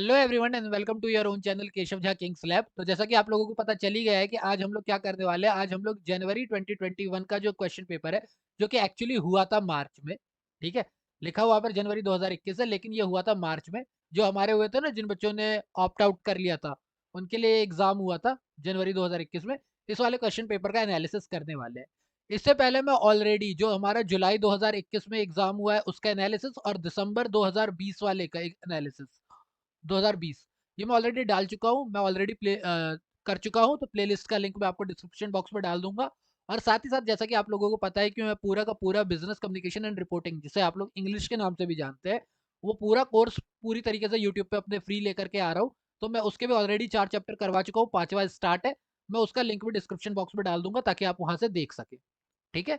Hello everyone and welcome to your own channel Keshav Jha kings lab. तो जैसा कि आप लोगों को पता चल ही गया है कि आज हम लोग क्या करने वाले हैं। आज हम लोग जनवरी 2021 का जो क्वेश्चन पेपर है, जो कि एक्चुअली हुआ था मार्च में, ठीक है, लिखा हुआ पर जनवरी 2021 है, लेकिन ये हुआ था मार्च में। जो हमारे हुए थे ना, जिन बच्चों ने ऑप्ट आउट कर लिया था, उनके लिए एग्जाम हुआ था जनवरी 2021 में। इस वाले क्वेश्चन पेपर का एनालिसिस करने वाले हैं। इससे पहले मैं ऑलरेडी जो हमारा जुलाई 2021 में एग्जाम हुआ है उसका एनालिसिस और दिसंबर 2020 वाले का एनालिसिस 2020, ये मैं ऑलरेडी डाल चुका हूँ। मैं ऑलरेडी कर चुका हूँ, तो प्लेलिस्ट का लिंक मैं आपको डिस्क्रिप्शन बॉक्स में डाल दूंगा। और साथ ही साथ जैसा कि आप लोगों को पता है कि मैं पूरा का पूरा बिजनेस कम्युनिकेशन एंड रिपोर्टिंग, जिसे आप लोग इंग्लिश के नाम से भी जानते हैं, वो पूरा कोर्स पूरी तरीके से यूट्यूब पे अपने फ्री लेकर के आ रहा हूँ। तो मैं उसके भी ऑलरेडी 4 चैप्टर करवा चुका हूँ, 5वां स्टार्ट है। मैं उसका लिंक भी डिस्क्रिप्शन बॉक्स में डाल दूंगा ताकि आप वहां से देख सके। ठीक है।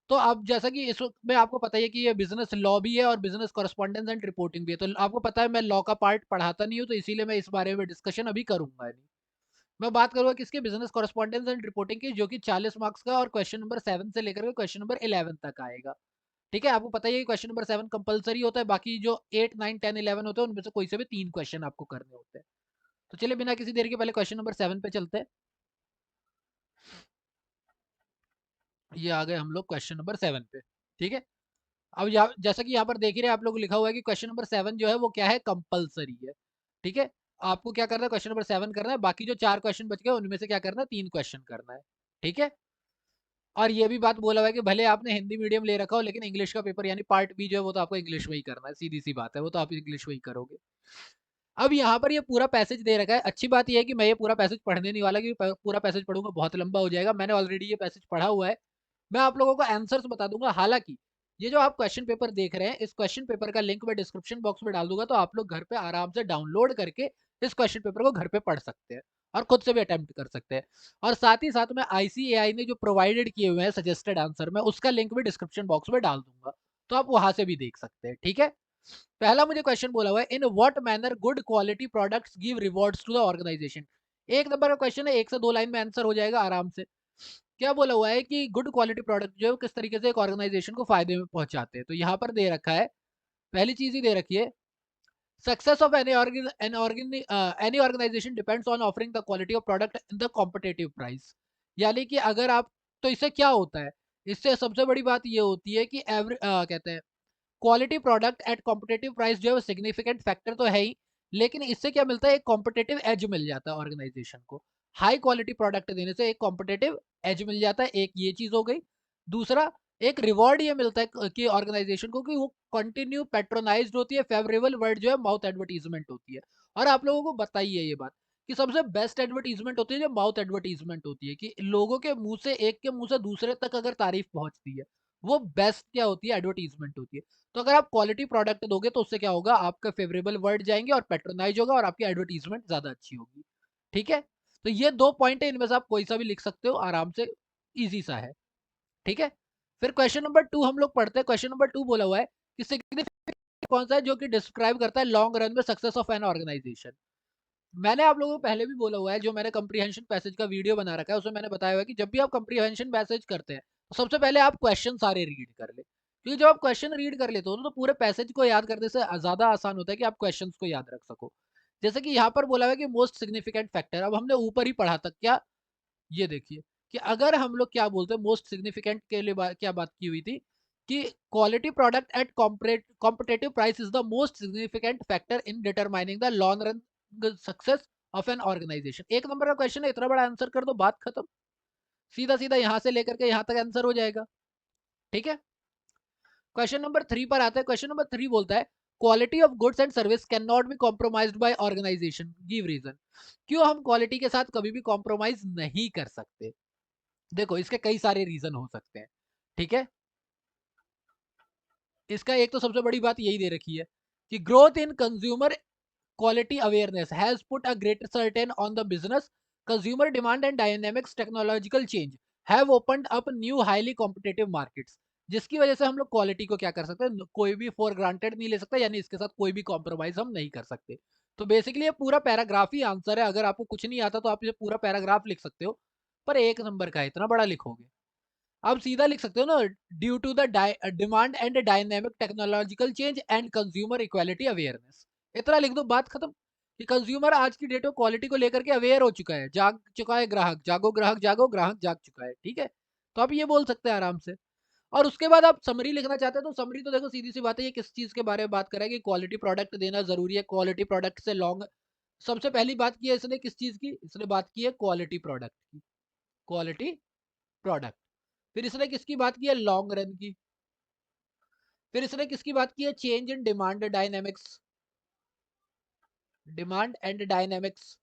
तो अब जैसा कि इस वक्त में आपको पता ही है कि ये बिजनेस लॉ भी है और बिजनेस कॉरेस्पॉन्डेंस एंड रिपोर्टिंग भी है। तो आपको पता है मैं लॉ का पार्ट पढ़ाता नहीं हूँ, तो इसीलिए मैं इस बारे में डिस्कशन अभी करूंगा नहीं। मैं बात करूंगा किसके, बिजनेस कॉरेस्पॉन्डेंस एंड रिपोर्टिंग की, जो कि 40 मार्क्स का और क्वेश्चन नंबर 7 से लेकर के क्वेश्चन नंबर 11 तक आएगा। ठीक है। आपको पता ही है क्वेश्चन नंबर 7 कंपलसरी होता है, बाकी जो 8 9 10 11 होते हैं उनमें से कोई से भी 3 क्वेश्चन आपको करने होते हैं। तो चलिए बिना किसी देर के पहले क्वेश्चन नंबर 7 पे चलते हैं। ये आ गए हम लोग क्वेश्चन नंबर 7 पे। ठीक है। अब यहाँ जैसा कि यहाँ पर देख ही रहे हैं आप लोग, लिखा हुआ है कि क्वेश्चन नंबर 7 जो है वो क्या है, कंपलसरी है। ठीक है। आपको क्या करना है, क्वेश्चन नंबर 7 करना है। बाकी जो 4 क्वेश्चन बच गए उनमें से क्या करना है, 3 क्वेश्चन करना है। ठीक है। और ये भी बात बोला हुआ है कि भले आपने हिंदी मीडियम ले रखा हो, लेकिन इंग्लिश का पेपर यानी पार्ट बी जो है वो तो आपको इंग्लिश में ही करना है। सीधी सी बात है, वो तो आप इंग्लिश में ही करोगे। अब यहाँ पर ये पूरा पैसेज दे रखा है। अच्छी बात यह है कि मैं ये पूरा पैसेज पढ़ने नहीं वाला, क्योंकि पूरा पैसेज पढ़ूंगा बहुत लंबा हो जाएगा। मैंने ऑलरेडी ये पैसेज पढ़ा हुआ है। मैं आप लोगों को आंसर्स बता दूंगा। हालांकि ये जो आप क्वेश्चन पेपर देख रहे हैं, इस क्वेश्चन पेपर का लिंक मैं डिस्क्रिप्शन बॉक्स में डाल दूंगा, तो आप लोग घर पे आराम से डाउनलोड करके इस क्वेश्चन पेपर को घर पे पढ़ सकते हैं और खुद से भी अटेम्प्ट कर सकते हैं। और साथ ही साथ में आईसीएआई ने जो प्रोवाइडेड किए हुए हैं सजेस्टेड आंसर में, उसका लिंक भी डिस्क्रिप्शन बॉक्स में डाल दूंगा, तो आप वहां से भी देख सकते हैं। ठीक है। पहला मुझे क्वेश्चन बोला हुआ है, in what manner good quality products give rewards to the organisation. एक नंबर का क्वेश्चन है, 1 से 2 लाइन में आंसर हो जाएगा आराम से। क्या बोला हुआ है कि गुड क्वालिटी प्रोडक्ट जो है किस तरीके से एक ऑर्गेनाइजेशन को फायदे में पहुंचाते हैं। तो यहाँ पर दे रखा है, पहली चीज ही दे रखी है, success of any organisation depends on offering the quality of product in the competitive price. यानी कि अगर आप, तो इससे क्या होता है, इससे सबसे बड़ी बात ये होती है कि कहते हैं quality product at competitive price जो है वो सिग्निफिकेंट फैक्टर तो है ही, लेकिन इससे क्या मिलता है, एक कॉम्पिटेटिव एज मिल जाता है ऑर्गेनाइजेशन को। हाई क्वालिटी प्रोडक्ट देने से एक कॉम्पिटेटिव एज मिल जाता है, एक ये चीज हो गई। दूसरा, एक रिवॉर्ड ये मिलता है कि ऑर्गेनाइजेशन को, कि वो कंटिन्यू पेट्रोनाइज्ड होती है। फेवरेबल वर्ड जो है माउथ एडवर्टीजमेंट होती है। और आप लोगों को बताइए ये बात कि सबसे बेस्ट एडवर्टीजमेंट होती है जो माउथ एडवर्टीजमेंट होती है, कि लोगों के मुंह से, एक के मुंह से दूसरे तक अगर तारीफ पहुंचती है, वो बेस्ट क्या होती है, एडवर्टीजमेंट होती है। तो अगर आप क्वालिटी प्रोडक्ट दोगे तो उससे क्या होगा, आपका फेवरेबल वर्ड जाएंगे और पेट्रोनाइज होगा और आपकी एडवर्टीजमेंट ज्यादा अच्छी होगी। ठीक है। तो ये 2 पॉइंट है, इनमें से आप कोई सा भी लिख सकते हो आराम से, इजी सा है। ठीक है। फिर क्वेश्चन नंबर 2 हम लोग पढ़ते हैं। क्वेश्चन नंबर 2 बोला हुआ है कि सिग्निफिकेंट कौन सा है जो कि डिस्क्राइब करता है लॉन्ग रन में सक्सेस ऑफ एन ऑर्गेनाइजेशन। मैंने आप लोगों को पहले भी बोला हुआ है, जो मैंने कंप्रीहेंशन पैसेज का वीडियो बना रखा है उसमें मैंने बताया हुआ है कि जब भी आप कंप्रीहेंशन पैसेज करते हैं तो सबसे पहले आप क्वेश्चन सारे रीड कर ले, क्योंकि जब आप क्वेश्चन रीड कर लेते हो तो पूरे पैसेज को याद करने से ज्यादा आसान होता है कि आप क्वेश्चन को याद रख सको। जैसे कि यहाँ पर बोला हुआ है कि मोस्ट सिग्निफिकेंट फैक्टर, अब हमने ऊपर ही पढ़ा तक क्या, ये देखिए कि अगर हम लोग क्या बोलते हैं, मोस्ट सिग्निफिकेंट के लिए क्या बात की हुई थी, कि quality product at competitive price is the most significant factor in determining the long run success of an organisation. एक नंबर का क्वेश्चन है, इतना बड़ा आंसर कर दो, बात खत्म। सीधा सीधा यहां से लेकर के यहां तक आंसर हो जाएगा। ठीक है। क्वेश्चन नंबर 3 पर आता है। क्वेश्चन नंबर 3 बोलता है, quality of goods and service can not be compromised by organisation, give reason. क्यों हम क्वालिटी के साथ कभी भी कॉम्प्रोमाइज नहीं कर सकते। देखो इसके कई सारे रीजन हो सकते हैं। ठीक है। इसका एक तो सबसे बड़ी बात यही दे रखी है कि growth in consumer quality awareness has put a greater certain on the business. Consumer demand and dynamics technological change have opened up new highly competitive markets, जिसकी वजह से हम लोग क्वालिटी को क्या कर सकते हैं, कोई भी फॉर ग्रांटेड नहीं ले सकता, यानी इसके साथ कोई भी कॉम्प्रोमाइज हम नहीं कर सकते। तो बेसिकली ये पूरा पैराग्राफ ही आंसर है। अगर आपको कुछ नहीं आता तो आप ये पूरा पैराग्राफ लिख सकते हो, पर एक नंबर का है, इतना बड़ा लिखोगे। आप सीधा लिख सकते हो ना, due to the demand and dynamic technological change and consumer equality awareness, इतना लिख दो, बात खत्म। कि कंज्यूमर आज की डेट में क्वालिटी को लेकर के अवेयर हो चुका है, जाग चुका है ग्राहक, जागो ग्राहक जागो, ग्राहक जाग चुका है, ठीक है। तो आप ये बोल सकते हैं आराम से। और उसके बाद आप समरी लिखना चाहते हैं तो समरी तो देखो सीधी सी बात है, ये किस चीज के बारे में बात कर रहा है कि क्वालिटी प्रोडक्ट देना जरूरी है, क्वालिटी प्रोडक्ट से लॉन्ग। सबसे पहली बात की है इसने किस चीज की, इसने बात की है क्वालिटी प्रोडक्ट की, क्वालिटी प्रोडक्ट। फिर इसने किसकी बात की है, लॉन्ग रन की। फिर इसने किसकी बात की है, change in demand dynamics, demand and dynamics.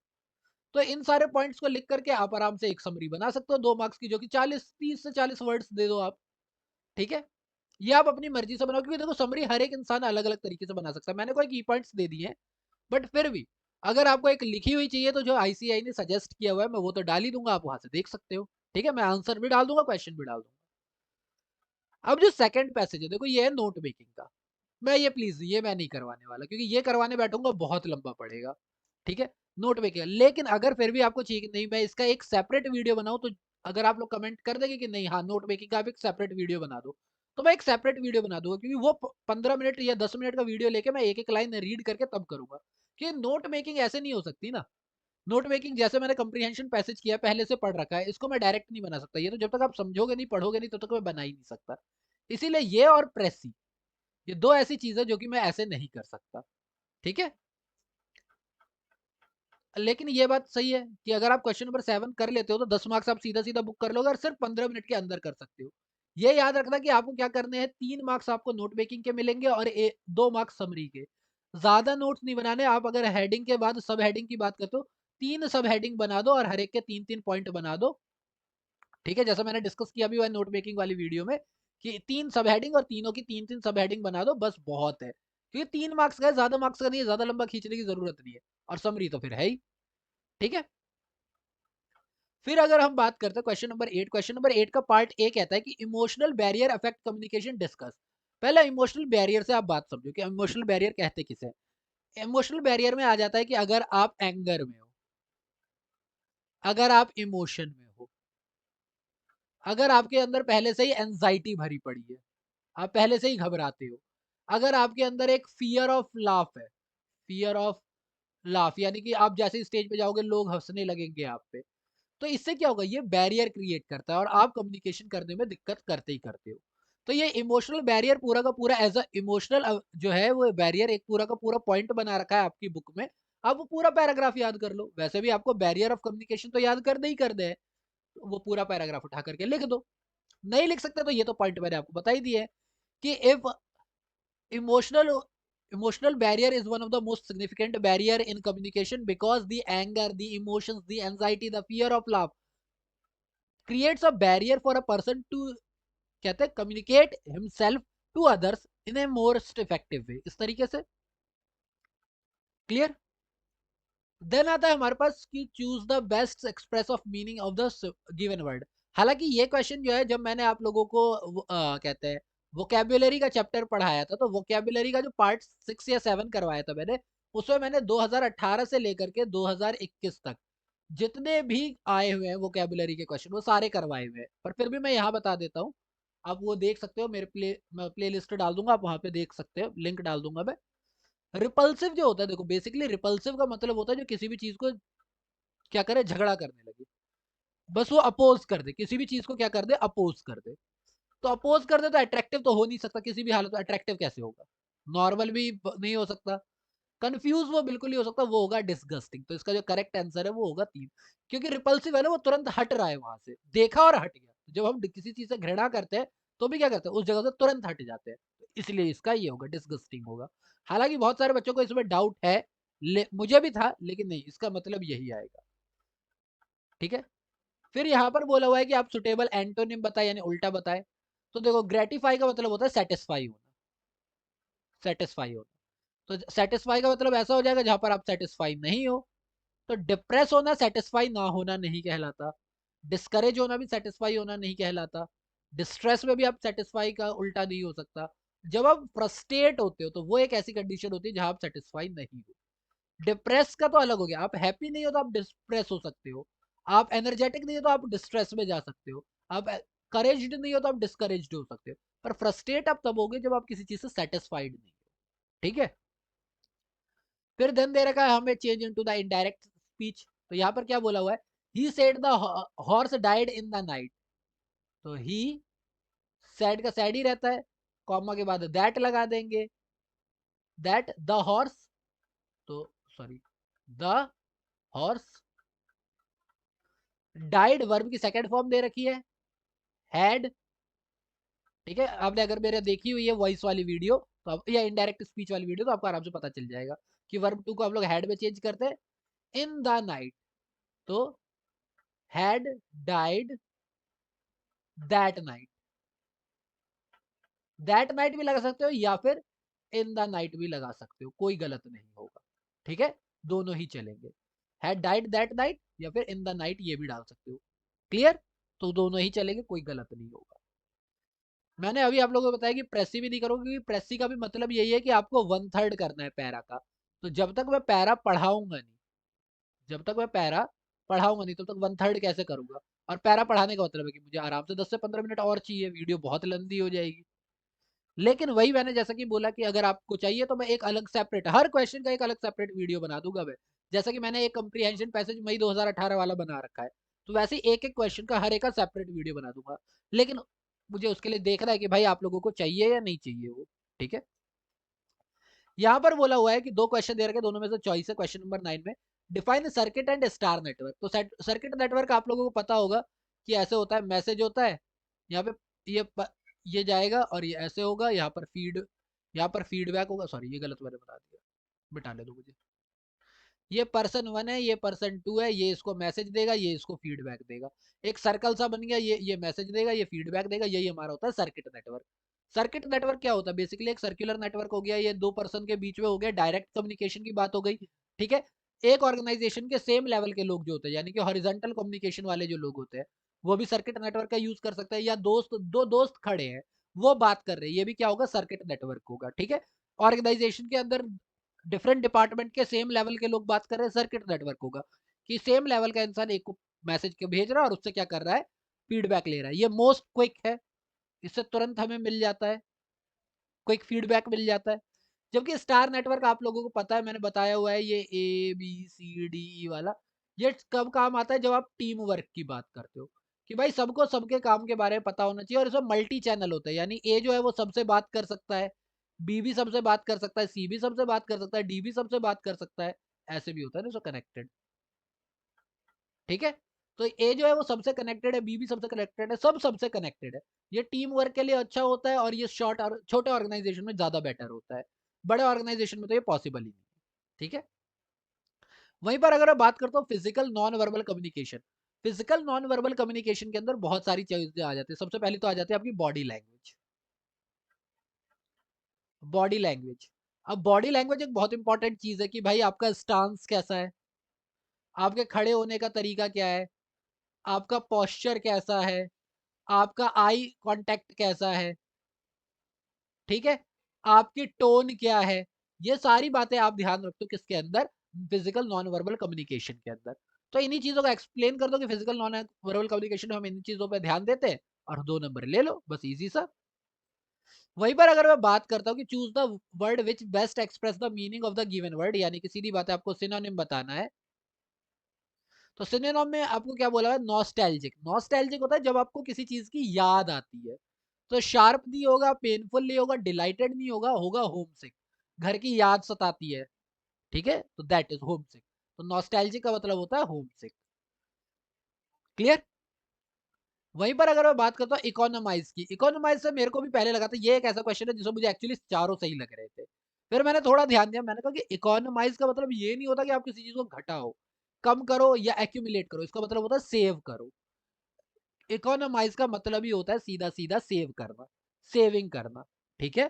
तो इन सारे पॉइंट्स को लिख करके आप आराम से एक समरी बना सकते हो 2 मार्क्स की, जो कि 30 से 40 वर्ड्स दे दो आप, ठीक है। ये आप अपनी मर्जी से बनाओ, क्योंकि देखो समरी हर एक इंसान अलग अलग तरीके से बना सकता है। मैंने कोई की पॉइंट्स दे दिए हैं, बट फिर भी अगर आपको एक लिखी हुई चाहिए तो जो आईसीआई ने सजेस्ट किया हुआ है मैं वो तो डाल ही दूंगा, आप वहां से देख सकते हो, ठीक है। मैं आंसर भी डाल दूंगा, क्वेश्चन भी डाल दूंगा। अब जो सेकंड पैसेज है देखो, ये है नोट मेकिंग का। मैं ये प्लीज ये मैं नहीं करवाने वाला, क्योंकि ये करवाने बैठूंगा बहुत लंबा पड़ेगा, ठीक है। नोट मेकिंग, लेकिन अगर फिर भी आपको चाहिए कि नहीं मैं इसका एक सेपरेट वीडियो बनाऊं, तो अगर आप लोग कमेंट कर देंगे कि नहीं हाँ नोट मेकिंग का आप एक सेपरेट वीडियो बना दो, तो मैं एक सेपरेट वीडियो बना दूंगा, क्योंकि वो 15 मिनट या 10 मिनट का वीडियो लेके मैं एक एक लाइन रीड करके तब करूंगा। कि नोट मेकिंग ऐसे नहीं हो सकती ना। नोट मेकिंग जैसे मैंने कंप्रीहेंशन पैसेज किया पहले से पढ़ रखा है, इसको मैं डायरेक्ट नहीं बना सकता, ये तो जब तक आप समझोगे नहीं पढ़ोगे नहीं तब तक मैं बना ही नहीं सकता। इसीलिए ये और प्रेसी, ये दो ऐसी चीजें जो कि मैं ऐसे नहीं कर सकता, ठीक है। लेकिन ये बात सही है कि अगर आप क्वेश्चन नंबर 7 कर लेते हो तो 10 मार्क्स आप सीधा सीधा बुक कर लोगे और सिर्फ 15 मिनट के अंदर कर सकते हो। ये याद रखना कि आपको क्या करने हैं, 3 मार्क्स आपको नोट मेकिंग के मिलेंगे और 2 मार्क्स समरी के। ज्यादा नोट्स नहीं बनाने आप, अगर हेडिंग के बाद सब हेडिंग की बात करते हो 3 सब हेडिंग बना दो और हर एक के 3 3 पॉइंट बना दो, ठीक है। जैसा मैंने डिस्कस किया भी हुआ नोट मेकिंग वाली वीडियो में कि 3 सब हेडिंग और तीनों की 3 3 सब हेडिंग बना दो, बस बहुत है, क्योंकि 3 मार्क्स का है, ज्यादा मार्क्स का नहीं है, ज्यादा लंबा खींचने की जरूरत नहीं है। और समरी तो फिर है ही, ठीक है। फिर अगर हम बात करते हैं क्वेश्चन नंबर 8 का पार्ट ए कहता है कि emotional barrier affect communication discuss. पहला इमोशनल बैरियर से आप बात समझो कि इमोशनल बैरियर कहते किसे हैं। इमोशनल बैरियर में आ जाता है कि अगर आप एंगर में हो, अगर आप इमोशन में हो, अगर आपके अंदर पहले से ही एंजाइटी भरी पड़ी है, आप पहले से ही घबराते हो, अगर आपके अंदर एक फियर ऑफ लाफ है, फियर ऑफ लाफ यानी कि आप जैसे ही स्टेज पे जाओगे लोग हंसने लगेंगे आप पे, तो इससे क्या होगा, ये बैरियर क्रिएट करता है और आप कम्युनिकेशन करने में दिक्कत करते ही करते हो। तो ये इमोशनल बैरियर पूरा का पूरा एज अ इमोशनल जो है वो बैरियर एक पूरा का पूरा पॉइंट बना रखा है आपकी बुक में। आप वो पूरा पैराग्राफ याद कर लो, वैसे भी आपको बैरियर ऑफ कम्युनिकेशन तो याद कर दे ही कर दे, तो वो पूरा पैराग्राफ उठा करके लिख दो। नहीं लिख सकते तो ये तो पॉइंट मैंने आपको बता ही दिया है कि if emotional emotional barrier is one of the most significant barrier in communication because the anger, the emotions, the anxiety, the fear of love creates a barrier for a person to कहते हैं communicate himself to others in a most effective way। इस तरीके से clear. Then आता है हमारे पास कि choose the best express of meaning of the given word. हालांकि ये क्वेश्चन जो है जब मैंने आप लोगों को कहते हैं वोकेबुलरी का चैप्टर पढ़ाया था, तो वोकेबुलरी का जो पार्ट 6 या 7 करवाया था मैंने, उसमें मैंने 2018 से लेकर के 2021 तक जितने भी आए हुए हैं वोकेबुलरी के क्वेश्चन वो सारे करवाए हुए हैं। पर फिर भी मैं यहाँ बता देता हूँ, आप वो देख सकते हो, मैं प्ले लिस्ट डाल दूंगा, आप वहां पे देख सकते हो, लिंक डाल दूंगा मैं। रिपल्सिव जो होता है देखो, बेसिकली रिपल्सिव का मतलब होता है जो किसी भी चीज को क्या करे, झगड़ा करने लगे, बस वो अपोज कर दे, किसी भी चीज को क्या कर दे, अपोज कर दे। तो अपोज कर दे तो अट्रैक्टिव तो हो नहीं सकता, किसी भी हालत में अट्रैक्टिव कैसे होगा, नॉर्मल भी नहीं हो सकता, कंफ्यूज वो बिल्कुल नहीं हो सकता, वो होगा डिसगस्टिंग। तो इसका जो करेक्ट आंसर है वो होगा 3, क्योंकि रिपल्सिव है ना, वो तुरंत हट रहा है वहां से, देखा और हट गया। जब हम किसी चीज से घृणा करते हैं तो भी क्या करते हैं, उस जगह से तुरंत हट जाते हैं, तो इसलिए इसका ये होगा, डिसगस्टिंग होगा। हालांकि बहुत सारे बच्चों को इसमें डाउट है, मुझे भी था, लेकिन नहीं, इसका मतलब यही आएगा, ठीक है। फिर यहाँ पर बोला हुआ है कि आप सुटेबल एंटोनिम बताए, यानी उल्टा बताए। तो देखो ग्रेटिफाई का मतलब होता है सेटिस्फाई होना, सेटिस्फाई होना। तो सेटिस्फाई का मतलब ऐसा हो जाएगा जहां पर आप सेटिस्फाई नहीं हो। तो डिप्रेस होना सेटिस्फाई ना होना नहीं कहलाता, डिस्करेज होना भी सेटिस्फाई होना नहीं कहलाता, डिस्ट्रेस में भी आप सेटिस्फाई का उल्टा नहीं हो सकता। जब आप फ्रस्ट्रेट होते हो तो वो एक ऐसी कंडीशन होती है जहां आप सेटिस्फाई नहीं हो। डिप्रेस का तो अलग हो गया, आप हैप्पी नहीं हो तो आप डिस्प्रेस हो सकते हो, आप एनर्जेटिक नहीं हो तो आप डिस्ट्रेस में जा सकते हो, आप करेज्ड नहीं हो तो आप डिस्करेज्ड हो सकते हो। पर फ्रस्ट्रेट आप तब होगे जब आप किसी चीज से सेटिस्फाइड नहीं हो, ठीक है। फिर देन दे रखा है हमें change into the indirect speech. तो यहाँ पर क्या बोला हुआ है, he said the horse died in the night. तो ही सैड का सैड ही रहता है, कॉमा के बाद दैट लगा देंगे, दैट द हॉर्स, तो sorry the horse died, verb की सेकंड फॉर्म दे रखी है, हैड। ठीक है, आपने अगर मेरे देखी हुई है वॉइस वाली वीडियो तो आप, या इनडायरेक्ट स्पीच वाली वीडियो, तो आपको आराम से पता चल जाएगा कि वर्ब टू को हम लोग हैड में चेंज करते हैं, इन द नाइट। तो had died that night, that night भी लगा सकते हो या फिर इन द नाइट भी लगा सकते हो, कोई गलत नहीं होगा। ठीक है, दोनों ही चलेंगे, हैड डाइड दैट नाइट या फिर इन द नाइट ये भी डाल सकते हो। क्लियर, तो दोनों ही चलेंगे, कोई गलत नहीं होगा। मैंने अभी आप लोगों को बताया कि प्रेसी भी नहीं करोगे, क्योंकि प्रेसी का भी मतलब यही है कि आपको 1/3 करना है पैरा का। तो जब तक मैं पैरा पढ़ाऊंगा नहीं, जब तक मैं पैरा पढ़ाऊंगा नहीं तब तक 1/3 कैसे करूंगा। और पैरा पढ़ाने का मतलब है कि मुझे आराम से 10 से 15 मिनट और चाहिए, वीडियो बहुत लंबी हो जाएगी। लेकिन वही मैंने जैसा कि बोला कि अगर आपको चाहिए तो मैं एक अलग सेपरेट, हर क्वेश्चन का एक अलग सेपरेट वीडियो बना दूंगा मैं। जैसा कि मैंने एक कंप्रीहेंशन पैसेज मई 2018 वाला बना रखा है, तो वैसे ही एक एक क्वेश्चन का हर एक का सेपरेट वीडियो बना दूंगा। लेकिन मुझे उसके लिए देखना है कि भाई आप लोगों को चाहिए या नहीं चाहिए वो। ठीक है, यहाँ पर बोला हुआ है कि दो क्वेश्चन दे रखे, दोनों में से चॉइस है। क्वेश्चन नंबर 9 में define circuit and star network. तो सर्किट नेटवर्क आप लोगों को पता होगा कि ऐसे होता है, मैसेज होता है यहाँ पे, ये ये जाएगा और ये ऐसे होगा, यहाँ पर फीड, यहाँ पर फीडबैक होगा। सॉरी ये गलत मैंने बता दिया, मिटा ले दो मुझे। ये पर्सन 1 है, ये पर्सन 2 है, ये इसको मैसेज देगा, ये इसको फीडबैक देगा। एक सर्कल सा बन गया, ये मैसेज देगा, ये फीडबैक देगा, यही हमारा होता है सर्किट नेटवर्क। सर्किट नेटवर्क क्या होता है, बेसिकली एक सर्कुलर नेटवर्क हो गया, ये दो पर्सन के बीच में हो गया, डायरेक्ट कम्युनिकेशन की बात हो गई। ठीक है, एक ऑर्गेनाइजेशन के सेम लेवल के लोग जो होते हैं, यानी कि हॉरिजॉन्टल कम्युनिकेशन वाले जो लोग होते हैं, वो भी सर्किट नेटवर्क का यूज कर सकते हैं। या दोस्त, दो दोस्त खड़े हैं, वो बात कर रहे हैं, ये भी क्या होगा, सर्किट नेटवर्क होगा। ठीक है, ऑर्गेनाइजेशन के अंदर डिफरेंट डिपार्टमेंट के सेम लेवल के लोग बात कर रहे हैं, सर्किट नेटवर्क होगा। कि सेम लेवल का इंसान एक को मैसेज के भेज रहा है और उससे क्या कर रहा है, फीडबैक ले रहा है। ये मोस्ट क्विक है, इससे तुरंत हमें मिल जाता है, क्विक फीडबैक मिल जाता है। जबकि स्टार नेटवर्क आप लोगों को पता है, मैंने बताया हुआ है, ये ABCDE वाला, ये कब काम आता है, जब आप टीम वर्क की बात करते हो, कि भाई सबको सबके काम के बारे में पता होना चाहिए। और इसमें मल्टी चैनल होता है, यानी ए जो है वो सबसे बात कर सकता है, बी भी सबसे बात कर सकता है, सी भी सबसे बात कर सकता है, डी भी सबसे बात कर सकता है, ऐसे भी होता है ना, सो कनेक्टेड। ठीक है, तो ए जो है वो सबसे कनेक्टेड है, बी भी सबसे कनेक्टेड है, सब सबसे कनेक्टेड है। ये टीम वर्क के लिए अच्छा होता है, और ये शॉर्ट और छोटे ऑर्गेनाइजेशन में ज्यादा बेटर होता है, बड़े ऑर्गेनाइजेशन में तो ये पॉसिबल ही नहीं। ठीक है, वहीं पर अगर मैं बात करता हूँ physical non verbal communication, physical non verbal communication के अंदर बहुत सारी चीजें आ जाती है। सबसे पहले तो आ जाती है आपकी बॉडी लैंग्वेज। बॉडी लैंग्वेज, अब बॉडी लैंग्वेज एक बहुत इंपॉर्टेंट चीज है कि भाई आपका स्टांस कैसा है, आपके खड़े होने का तरीका क्या है, आपका पोस्चर कैसा है, आपका आई कांटेक्ट कैसा है। ठीक है, आपकी टोन क्या है, ये सारी बातें आप ध्यान रखते हो किसके अंदर, फिजिकल नॉन वर्बल कम्युनिकेशन के अंदर। तो इन्हीं चीजों को एक्सप्लेन कर दो कि फिजिकल नॉन वर्बल कम्युनिकेशन में हम इन चीजों पर ध्यान देते हैं, और 2 नंबर ले लो, बस इजी सा। वहीं पर अगर मैं बात करता हूँ कि choose the word which best express the meaning of the given word, यानी कि सीधी बात है, आपको सिनोनिम बताना है। तो सिनोनिम में आपको क्या बोला है, नॉस्टैल्जिक। नॉस्टैल्जिक होता है जब आपको किसी चीज की याद आती है। तो शार्प नहीं होगा, पेनफुल नहीं होगा, डिलाइटेड नहीं होगा, होगा होम सिक, घर की याद सताती है। ठीक है, तो दैट इज होम सिक। तो नॉस्टैल्जिक का मतलब होता है होम सिक। क्लियर। वहीं पर अगर मैं बात करता हूँ इकोनोमाइज की, इकोनोमाइज से मेरे को भी पहले लगा था ये एक ऐसा क्वेश्चन है जिसमें मुझे एक्चुअली चारों सही लग रहे थे। फिर मैंने थोड़ा ध्यान दिया, मैंने कहा कि इकोनोमाइज का मतलब ये नहीं होता कि आप किसी चीज को घटाओ, कम करो या एक्यूमुलेट करो, इसका मतलब होता है सेव करो। इकोनोमाइज का मतलब ही होता है सीधा सीधा सेव करना, सेविंग करना। ठीक है,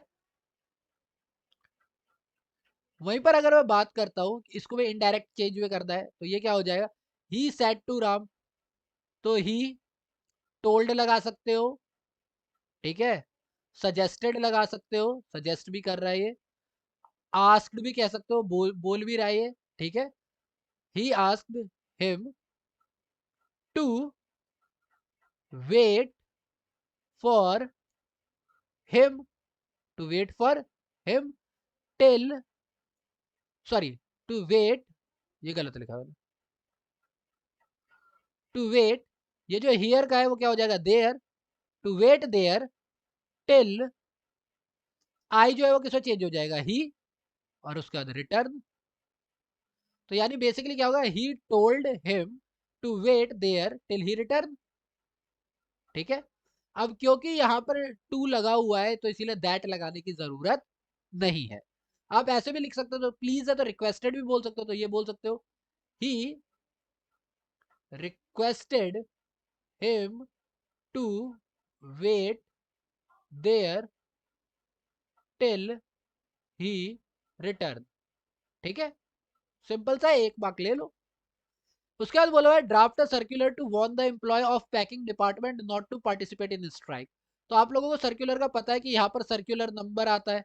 वहीं पर अगर मैं बात करता हूँ इसको भी इनडायरेक्ट चेंज में करना है, तो ये क्या हो जाएगा, ही सेड टू राम। तो ही टोल्ड लगा सकते हो, ठीक है, सजेस्टेड लगा सकते हो, सजेस्ट भी कर रहा है ये, आस्क्ड भी कह सकते हो, बोल भी रहा है ये। ठीक है, he asked him to wait for him, to wait for him till, sorry, to wait, ये गलत लिखा है, टू वेट, ये जो हियर का है वो क्या हो जाएगा there, to wait there till, I जो है वो किसमें चेंज हो जाएगा ही, और उसके बाद रिटर्न। तो यानी बेसिकली क्या होगा, he told him to wait there till he return. ठीक है, अब क्योंकि यहाँ पर टू लगा हुआ है तो इसीलिए दैट लगाने की जरूरत नहीं है। आप ऐसे भी लिख सकते हो, तो प्लीज है तो रिक्वेस्टेड भी बोल सकते हो, तो ये बोल सकते हो he requested him to wait there till he return. ठीक है, सिंपल सा, एक मार्क ले लो। उसके बाद बोला है draft a circular to warn the employ of packing department not to participate in strike. तो आप लोगों को सर्कुलर का पता है कि यहाँ पर सर्कुलर नंबर आता है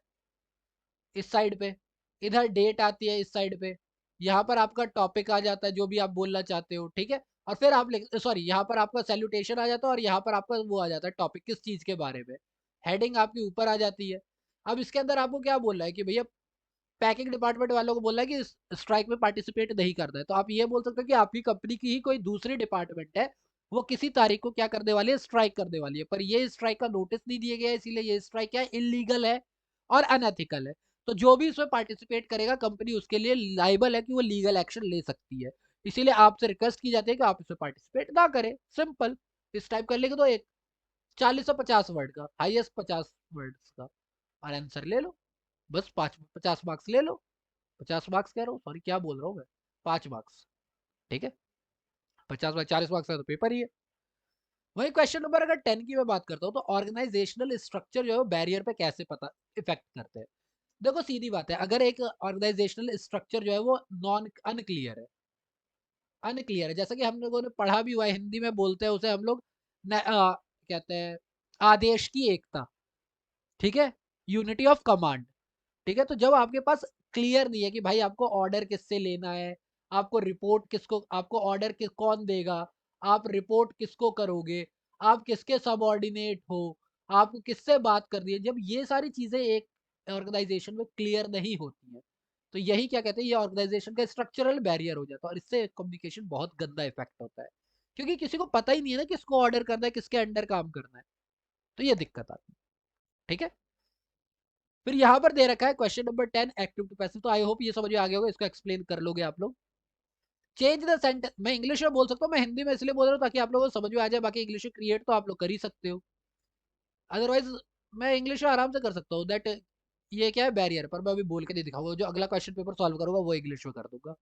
इस साइड पे, इधर डेट आती है इस साइड पे, यहाँ पर आपका टॉपिक आ जाता है जो भी आप बोलना चाहते हो। ठीक है, और फिर आप सॉरी, यहाँ पर आपका सैल्यूटेशन आ जाता है और यहाँ पर आपका वो आ जाता है टॉपिक किस चीज के बारे में, हेडिंग आपकी ऊपर आ जाती है। अब इसके अंदर आपको क्या बोल रहा है कि भैया पैकिंग डिपार्टमेंट वालों को बोल रहा है कि स्ट्राइक में पार्टिसिपेट नहीं करना है, तो आप ये बोल सकते हो कि आपकी कंपनी की ही कोई दूसरी डिपार्टमेंट है, वो किसी तारीख को क्या करने वाली है, स्ट्राइक करने वाली है, पर ये स्ट्राइक का नोटिस नहीं दिया गया है, इसीलिए ये स्ट्राइक क्या है, इलीगल है और अनएथिकल है। तो जो भी इसमें पार्टिसिपेट करेगा कंपनी उसके लिए लाइबल है कि वो लीगल एक्शन ले सकती है। इसीलिए आपसे रिक्वेस्ट की जाती है कि आप इसमें पार्टिसिपेट ना करें। सिंपल, इस टाइप कर लेंगे तो एक 40 से 50 वर्ड का, हाईएस्ट 50 वर्ड्स का, और आंसर ले लो। बस 50 मार्क्स ले लो, 50 मार्क्स कह रहा हूँ, सॉरी क्या बोल रहा हूँ मैं, 5 मार्क्स। ठीक है, 50 मार्क्स, 40 मार्क्स का तो पेपर ही है। वही क्वेश्चन नंबर अगर 10 की मैं बात करता हूँ, तो ऑर्गेनाइजेशनल स्ट्रक्चर जो है बैरियर पे कैसे पता इफेक्ट करते हैं। देखो सीधी बात है, अगर एक ऑर्गेनाइजेशनल स्ट्रक्चर जो है वो नॉन अनक्लियर है, अनक्लियर है, जैसा कि हम लोगों ने पढ़ा भी हुआ है, हिंदी में बोलते हैं उसे हम लोग कहते हैं आदेश की एकता। ठीक है, यूनिटी ऑफ कमांड। ठीक है, तो जब आपके पास क्लियर नहीं है कि भाई आपको ऑर्डर किससे लेना है, आपको रिपोर्ट किसको, आपको ऑर्डर कौन देगा, आप रिपोर्ट किसको करोगे, आप किसके सबऑर्डिनेट हो, आपको किससे बात करनी है, जब ये सारी चीजें एक ऑर्गेनाइजेशन में क्लियर नहीं होती है, तो यही क्या कहते हैं, ये ऑर्गेनाइजेशन का स्ट्रक्चरल बैरियर हो जाता है, और इससे कम्युनिकेशन बहुत गंदा इफेक्ट होता है, क्योंकि किसी को पता ही नहीं है ना किसको ऑर्डर करना है, किसके अंडर काम करना है, तो ये दिक्कत आती है। ठीक है, फिर यहाँ पर दे रखा है question number 10 active to passive, तो आई होप ये समझ में आ गया होगा, इसको एक्सप्लेन कर लोगे आप लोग। चेंज द सेंटेंस, मैं इंग्लिश में बोल सकता हूँ, मैं हिंदी में इसलिए बोल रहा हूँ ताकि आप लोगों को समझ में आ जाए, बाकी इंग्लिश में क्रिएट तो आप लोग कर ही सकते हो, अदरवाइज मैं इंग्लिश में आराम से कर सकता हूँ दैट। ये क्या है बैरियर, पर मैं अभी बोल के नहीं दिखाऊंगा, जो अगला क्वेश्चन पेपर सॉल्व करूंगा वो इंग्लिश में कर दूंगा।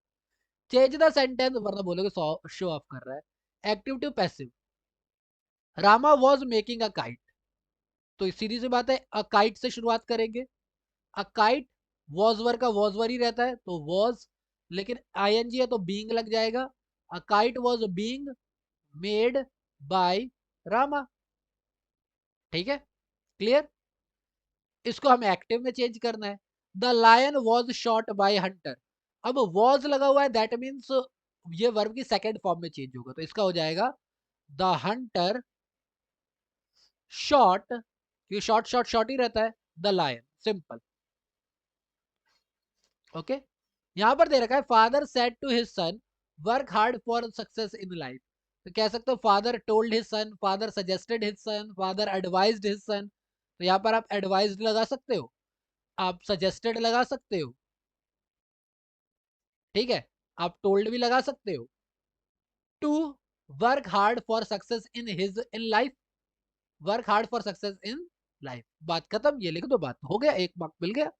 चेंज द सेंटेंस, वरना बोलोगे शो ऑफ कर रहा है। Active to passive, Rama was making a kite, तो सीधी सी बात है अ काइट से शुरुआत करेंगे। अ काइट, वॉज वर का वॉज वर ही रहता है तो वॉज, लेकिन आईएनजी है तो बीइंग लग जाएगा। A kite was being made by Rama. ठीक है, क्लियर। इसको हमें एक्टिव में चेंज करना है। The lion was shot by hunter, अब वॉज लगा हुआ है दैट मीन्स ये वर्ब की सेकेंड फॉर्म में चेंज होगा, तो इसका हो जाएगा द हंटर शॉट, ये शॉट शॉट शॉट ही रहता है, द लायन, सिंपल। ओके, यहां पर दे रखा है father said to his son work hard for success in life, तो कह सकते हो father told his son, father suggested his son, father advised his son, तो यहां पर आप एडवाइज्ड लगा सकते हो, आप सजेस्टेड लगा सकते हो। ठीक है, आप टोल्ड भी लगा सकते हो। To work hard for success in his in life, work hard for success in life, बात खत्म, ये लिख दो, बात हो गया, एक मार्क मिल गया।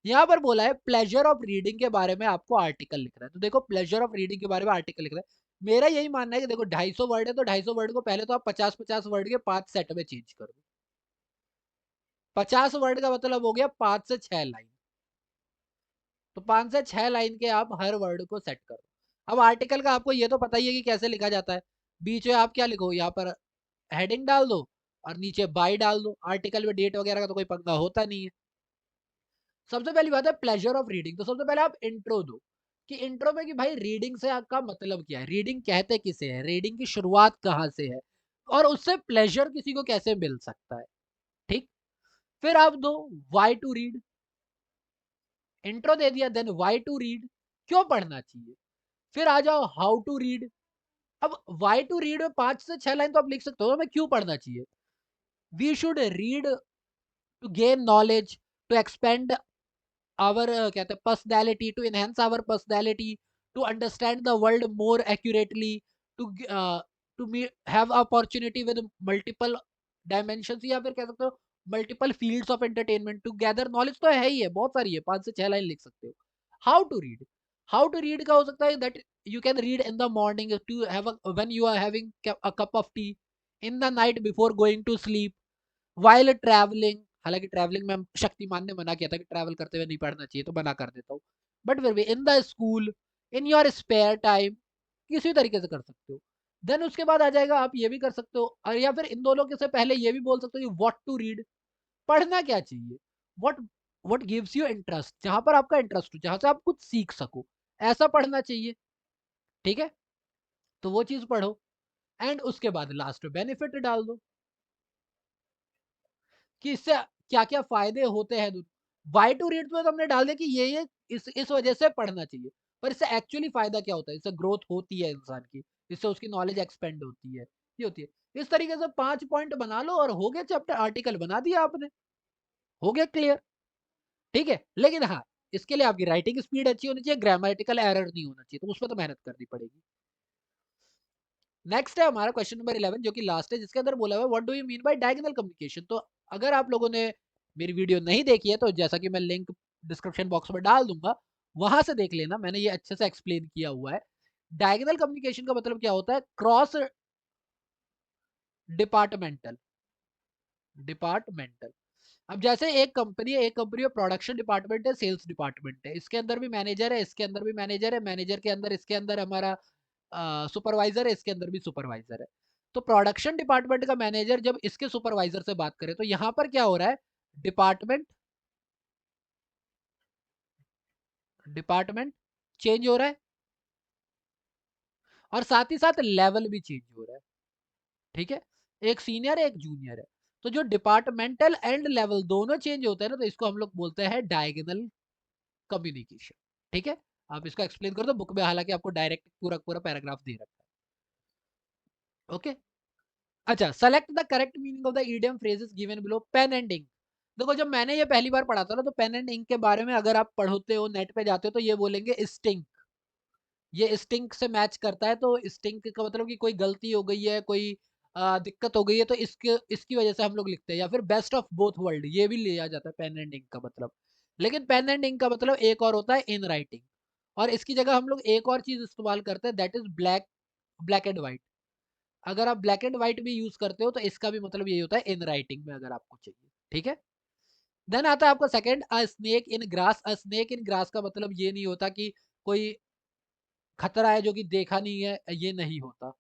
यहाँ पर बोला है प्लेजर ऑफ रीडिंग के बारे में आपको आर्टिकल लिखना है, तो देखो प्लेजर ऑफ रीडिंग के बारे में आर्टिकल लिखना है, मेरा यही मानना है कि देखो 250 वर्ड है, तो 250 वर्ड को पहले तो आप 50-50 वर्ड के 5 सेट में चेंज कर दो। 50 वर्ड का मतलब हो गया 5 से 6 लाइन, तो 5 से 6 लाइन के आप हर वर्ड को सेट करो। अब आर्टिकल का आपको ये तो पता ही है कि कैसे लिखा जाता है, बीच में आप क्या लिखो, यहाँ पर हेडिंग डाल दो और नीचे बाय डाल दो, आर्टिकल में डेट वगैरह का तो कोई पंगा होता नहीं है। सबसे पहली बात है प्लेजर ऑफ रीडिंग, तो सबसे पहले आप इंट्रो दो, कि इंट्रो में कि भाई रीडिंग से आपका मतलब क्या है, रीडिंग कहते किसे है, रीडिंग की शुरुआत कहाँ से है, और उससे प्लेजर किसी को कैसे मिल सकता है। ठीक, फिर आप दो वाई टू रीड, इंट्रो दे दिया, देन वाई टू रीड, क्यों पढ़ना चाहिए। फिर आ जाओ हाउ टू रीड। अब वाई टू रीड में 5 से 6 लाइन तो आप लिख सकते हो, हमें क्यों पढ़ना चाहिए। We should read to gain knowledge, to expand our कहते हैं personality, to enhance our personality, to understand the world more accurately, to to have opportunity with multiple dimensions, या फिर कह सकते हो multiple fields of entertainment, to gather knowledge. तो है ही है, बहुत सारी है, 5 से 6 लाइन लिख सकते हो। How to read, how to read का हो सकता है that you can read in the morning, to have when you are having a cup of tea, in the night before going to sleep, while travelling. हालांकि travelling में शक्तिमान ने मना किया था कि ट्रैवल करते हुए नहीं पढ़ना चाहिए, तो मना कर देता हूँ, बट फिर भी in the school, in your spare time, किसी तरीके से कर सकते हो। देन उसके बाद आ जाएगा, आप ये भी कर सकते हो, और या फिर इन दोनों के से पहले ये भी बोल सकते हो कि व्हाट टू रीड, पढ़ना क्या चाहिए। What what gives you interest, जहां पर आपका इंटरेस्ट हो, जहां से आप कुछ सीख सको, ऐसा पढ़ना चाहिए। ठीक है, तो वो चीज पढ़ो। एंड उसके बाद लास्ट में बेनिफिट डाल दो कि इससे क्या क्या फायदे होते हैं। वाई टू रीड में तो हमने डाल दिया कि ये इस वजह से पढ़ना चाहिए, पर इससे एक्चुअली फायदा क्या होता है, इससे ग्रोथ होती है इंसान की, इससे उसकी नॉलेज एक्सपेंड होती है, ये होती है। इस तरीके से 5 पॉइंट बना लो और हो गया चैप्टर, आर्टिकल बना दिया आपने, हो गया क्लियर। ठीक है, लेकिन हाँ, इसके लिए आपकी राइटिंग स्पीड अच्छी होनी चाहिए, ग्रामेटिकल एरर नहीं होना चाहिए, तो उसमें तो मेहनत करनी पड़ेगी। नेक्स्ट है हमारा क्वेश्चन नंबर 11, जो कि लास्ट है, जिसके अंदर बोला हुआ है what do you mean by diagonal communication. तो अगर आप लोगों ने मेरी वीडियो नहीं देखी है, तो जैसा कि मैं लिंक डिस्क्रिप्शन बॉक्स में डाल दूंगा, वहां से देख लेना, मैंने ये अच्छे से एक्सप्लेन किया हुआ है। डायगोनल कम्युनिकेशन का मतलब क्या होता है, क्रॉस डिपार्टमेंटल, डिपार्टमेंटल। अब जैसे एक कंपनी है, एक कंपनी में प्रोडक्शन डिपार्टमेंट है, सेल्स डिपार्टमेंट है, इसके अंदर भी मैनेजर है, इसके अंदर भी मैनेजर है, मैनेजर के अंदर इसके अंदर हमारा सुपरवाइजर है, इसके अंदर भी सुपरवाइजर है। तो प्रोडक्शन डिपार्टमेंट का मैनेजर जब इसके सुपरवाइजर से बात करे, तो यहां पर क्या हो रहा है, डिपार्टमेंट, डिपार्टमेंट चेंज हो रहा है, और साथ ही साथ लेवल भी चेंज हो रहा है। ठीक है, एक सीनियर है, एक जूनियर है, तो जो डिपार्टमेंटल एंड लेवल दोनों चेंज होते हैं ना, तो इसको हम लोग बोलते हैं डायगोनल कम्युनिकेशन। ठीक है, आप इसको एक्सप्लेन कर दो बुक में, हालांकि आपको डायरेक्ट पूरा पूरा पैराग्राफ दे रखा है। ओके, अच्छा, select the correct meaning of the idiom phrases given below. Pen and ink, देखो जब मैंने ये पहली बार पढ़ा था ना, तो पेन एंड इंक के बारे में अगर आप पढ़ते हो, नेट पे जाते हो, तो ये बोलेंगे स्टिंक, ये स्टिंक से मैच करता है, तो स्टिंक का मतलब कि कोई गलती हो गई है, कोई दिक्कत हो गई है, तो इसके इसकी वजह से हम लोग लिखते हैं, या फिर बेस्ट ऑफ बोथ वर्ल्ड ये भी लिया जाता है पेन एंड इंक का मतलब। लेकिन पेन एंड इंक का मतलब एक और होता है इन राइटिंग, और इसकी जगह हम लोग एक और चीज इस्तेमाल करते हैं, that is black, black and white. अगर आप ब्लैक एंड व्हाइट भी यूज करते हो, तो इसका भी मतलब यही होता है इन राइटिंग में, अगर आपको चाहिए। ठीक है, देन आता है आपका second, a snake in grass. A snake in grass का मतलब ये नहीं होता कि कोई खतरा है जो कि देखा नहीं है, ये नहीं होता।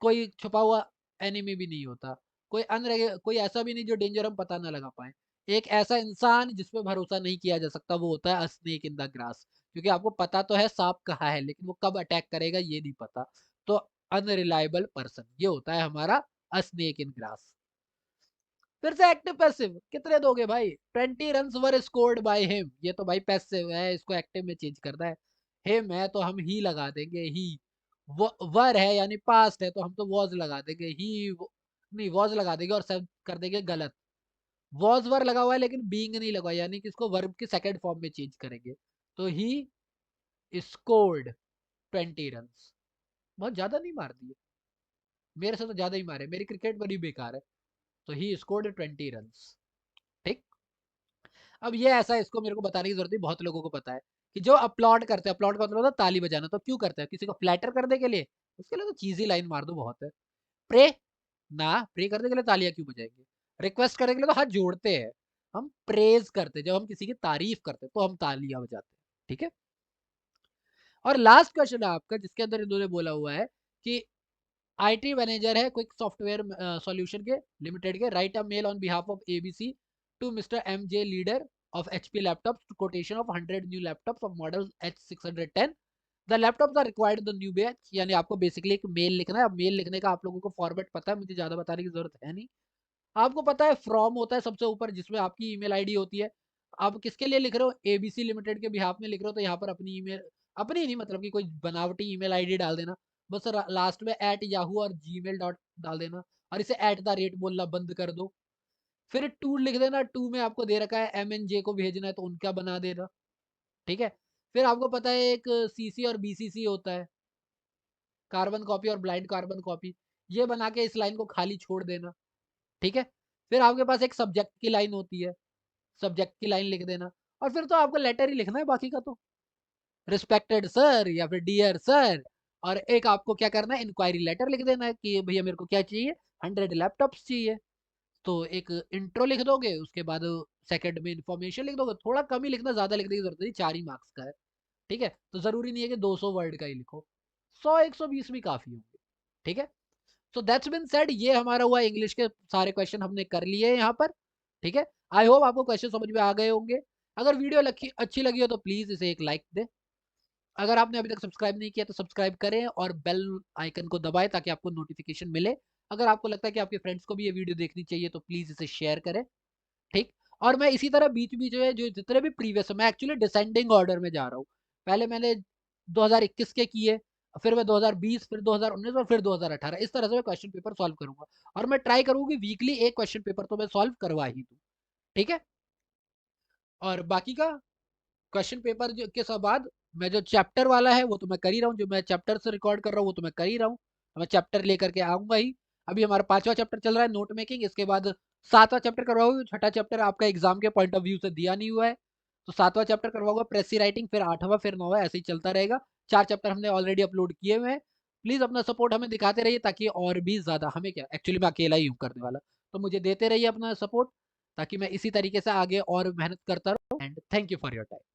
कोई छुपा हुआ एनिमी भी नहीं होता, कोई ऐसा भी नहीं जो डेंजर हम पता ना लगा पाए। एक ऐसा इंसान जिसपे भरोसा नहीं किया जा सकता, वो होता है स्नेक इन द ग्रास, क्योंकि आपको पता तो है सांप कहाँ है, लेकिन वो कब अटैक करेगा ये नहीं पता। तो अनरिलायबल पर्सन, ये होता है हमारा स्नेक इन ग्रास। फिर से एक्टिव पैसिव, कितने दोगे भाई, 20 runs were scored by him, ये तो भाई पैसिव है, इसको एक्टिव में चेंज करना है। हिम है तो हम ही लगा देंगे, ही। वर है यानी पास्ट है, तो हम तो वॉज लगा देंगे, ही नहीं, वॉज लगा देंगे और सब कर देंगे गलत। वॉज वर लगा हुआ है, लेकिन बीइंग नहीं लगा, यानी कि इसको वर्ब की सेकंड फॉर्म में चेंज करेंगे, तो ही स्कोर्ड 20 रन्स। बहुत ज्यादा नहीं मार दिए, मेरे से तो ज्यादा ही मारे, मेरी क्रिकेट बड़ी बेकार है। तो ही स्कोर्ड 20 रन्स। ठीक, अब ये ऐसा है, इसको मेरे को बताने की जरूरत नहीं, बहुत लोगों को पता है कि जो अपलॉड करते हैं, अपलॉड का मतलब होता है ताली बजाना, तो क्यों करते हैं, किसी को फ्लैटर करने के लिए, उसके लिए तो चीजी लाइन मार दो, बहुत है। प्रे, ना प्रे करने के लिए तालियां क्यों बजाएंगे, रिक्वेस्ट करने के लिए तो हाथ जोड़ते हैं। हम प्रेज करते हैं, जब हम किसी की तारीफ करते हैं तो हम तालियां बजाते हैं। ठीक है, और लास्ट क्वेश्चन है आपका, जिसके अंदर इन्होंने बोला हुआ है कि आईटी मैनेजर है क्विक सॉफ्टवेयर सॉल्यूशन के लिमिटेड के, write a mail on behalf of ABC to mister M J leader of HP laptops to quotation of 100 new laptops of model H610। The laptops are required the new batch, यानी आपको basically एक mail लिखना है। अब mail लिखने का आप लोगों को फॉर्मेट पता है, मुझे ज्यादा बताने की जरूरत है नहीं। आपको पता है फ्रॉम होता है सबसे ऊपर, जिसमें आपकी ईमेल आईडी होती है। आप किसके लिए लिख रहे हो, एबीसी लिमिटेड के बिहाफ में लिख रहे हो, तो यहाँ पर अपनी ईमेल अपनी नहीं, मतलब कि कोई बनावटी ईमेल आईडी डाल देना, बस लास्ट में @yahoo और gmail डॉट डाल देना और इसे @ बोलना बंद कर दो। फिर टू लिख देना, टू में आपको दे रखा है MNJ को भेजना है तो उनका बना देना, ठीक है। फिर आपको पता है एक CC और BCC होता है, कार्बन कॉपी और ब्लाइंड कार्बन कॉपी, ये बना के इस लाइन को खाली छोड़ देना, ठीक है। फिर आपके पास एक सब्जेक्ट की लाइन होती है, सब्जेक्ट की लाइन लिख देना और फिर तो आपको लेटर ही लिखना है, बाकी का तो रिस्पेक्टेड सर या फिर डियर सर, और एक आपको क्या करना है, इंक्वायरी लेटर लिख देना है कि भैया मेरे को क्या चाहिए, 100 लैपटॉप्स चाहिए। तो एक इंट्रो लिख दोगे, उसके बाद सेकंड में इन्फॉर्मेशन लिख दोगे, थोड़ा कम ही लिखना, ज्यादा लिखने की जरूरत नहीं, 4 ही मार्क्स का है, ठीक है। तो जरूरी नहीं है कि 200 वर्ड का ही लिखो, 100 120 भी काफी होंगे, ठीक है। सो दैट्स बीन सेड, ये हमारा हुआ इंग्लिश के सारे क्वेश्चन हमने कर लिए यहाँ पर, ठीक है। आई होप आपको क्वेश्चन समझ में आ गए होंगे। अगर वीडियो अच्छी लगी हो तो प्लीज इसे एक लाइक दे, अगर आपने अभी तक सब्सक्राइब नहीं किया तो सब्सक्राइब करें और बेल आइकन को दबाएं ताकि आपको नोटिफिकेशन मिले। अगर आपको लगता है कि आपके फ्रेंड्स को भी ये वीडियो देखनी चाहिए तो प्लीज इसे शेयर करें, ठीक। और मैं इसी तरह बीच बीच में जो जितने भी प्रीवियस, मैं एक्चुअली डिसेंडिंग ऑर्डर में जा रहा हूँ, पहले मैंने 2021 के किए, फिर मैं 2020, फिर 2019 और फिर 2018, इस तरह से मैं क्वेश्चन पेपर सॉल्व करूंगा और मैं ट्राई करूंगी वीकली एक क्वेश्चन पेपर तो मैं सॉल्व करवा ही दूं, ठीक है। और बाकी का क्वेश्चन पेपर के सब बाद मैं जो चैप्टर वाला है वो तो मैं कर ही रहा हूँ, जो मैं चैप्टर से रिकॉर्ड कर रहा हूँ वो तो मैं कर ही रहा हूँ, तो मैं चैप्टर लेकर के आऊंगा ही। अभी हमारा 5वां चैप्टर चल रहा है नोट मेकिंग, इसके बाद 7वां चैप्टर करवाऊंगा, 6ठा चैप्टर आपका एग्जाम के पॉइंट ऑफ व्यू से दिया नहीं हुआ है, तो 7वां चैप्टर करवाऊंगा प्रेसी राइटिंग, फिर 8वां, फिर 9वां, ऐसे ही चलता रहेगा। 4 चैप्टर हमने ऑलरेडी अपलोड किए हुए हैं। प्लीज अपना सपोर्ट हमें दिखाते रहिए ताकि और भी ज्यादा, हमें क्या एक्चुअली मैं अकेला ही हूँ करने वाला, तो मुझे देते रहिए अपना सपोर्ट ताकि मैं इसी तरीके से आगे और मेहनत करता रहूँ। And thank you for your time.